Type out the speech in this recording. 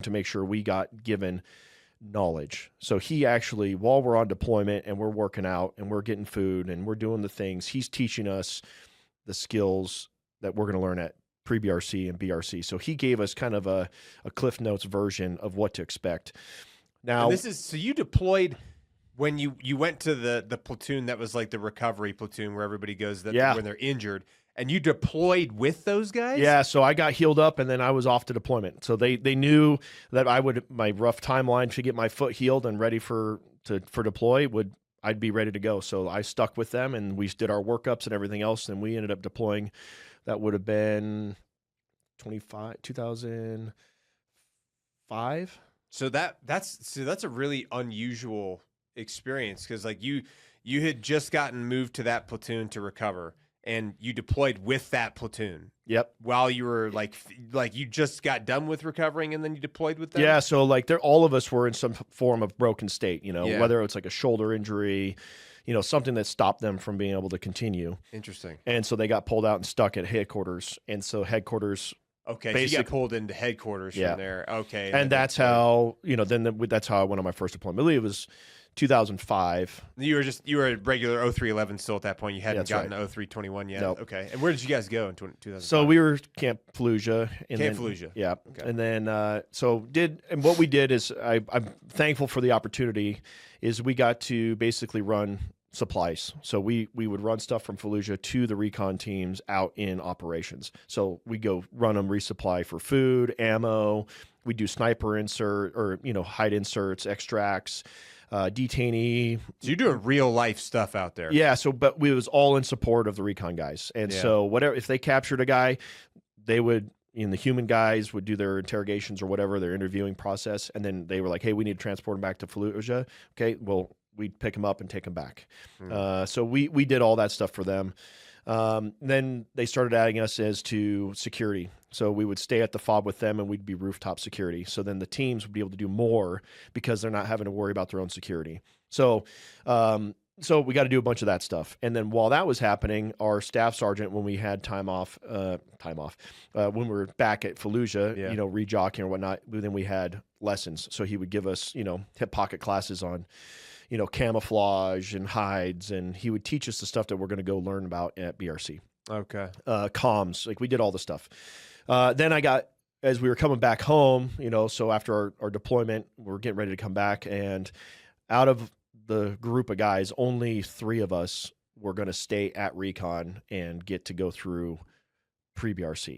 to make sure we got given knowledge. So he actually, while we're on deployment and we're working out and we're getting food and we're doing the things, he's teaching us the skills that we're going to learn at pre-BRC and BRC. So he gave us kind of a Cliff Notes version of what to expect. Now, and this is, so you deployed when you went to the platoon that was like the recovery platoon where everybody goes when they're injured, and you deployed with those guys? Yeah, so I got healed up and then I was off to deployment. So they knew that my rough timeline to get my foot healed and ready for deploy I'd be ready to go. So I stuck with them and we did our workups and everything else, and we ended up deploying. That would have been 2005. So that's a really unusual experience, because like you had just gotten moved to that platoon to recover, and you deployed with that platoon. Yep. While you were like you just got done with recovering and then you deployed with them? Yeah, so like all of us were in some form of broken state, Yeah. whether it's like a shoulder injury, something that stopped them from being able to continue. Interesting. And so they got pulled out and stuck at headquarters. And so headquarters. Okay, so you got pulled into headquarters from there. Okay. And that's how, that's how I went on my first deployment. I believe it was 2005. You were a regular 0311 still at that point. You hadn't gotten right. 0321 yet. Nope. Okay. And where did you guys go in 2005? So we were Camp Fallujah. Fallujah. Yeah. Okay. And then and what we did is I'm thankful for the opportunity, is we got to basically run supplies. So we would run stuff from Fallujah to the recon teams out in operations. So we go run them resupply for food, ammo. We do sniper insert or hide inserts, extracts, detainee. So you're doing real life stuff out there. Yeah. So, but we was all in support of the recon guys, and so whatever, if they captured a guy, they would. The human guys would do their interrogations or whatever, their interviewing process, and then they were like, "Hey, we need to transport him back to Fallujah." Okay, well, we'd pick him up and take him back. So we did all that stuff for them. Then they started adding us as to security. So we would stay at the FOB with them and we'd be rooftop security. So then the teams would be able to do more because they're not having to worry about their own security. So we got to do a bunch of that stuff. And then while that was happening, our staff sergeant, when we had time off, when we were back at Fallujah, rejocking or whatnot, then we had lessons. So he would give us, hip pocket classes on, camouflage and hides, and he would teach us the stuff that we're going to go learn about at BRC. Okay. Comms, like we did all the stuff. Then as we were coming back home, so after our deployment, we're getting ready to come back, and out of the group of guys, only 3 of us were going to stay at recon and get to go through pre-BRC.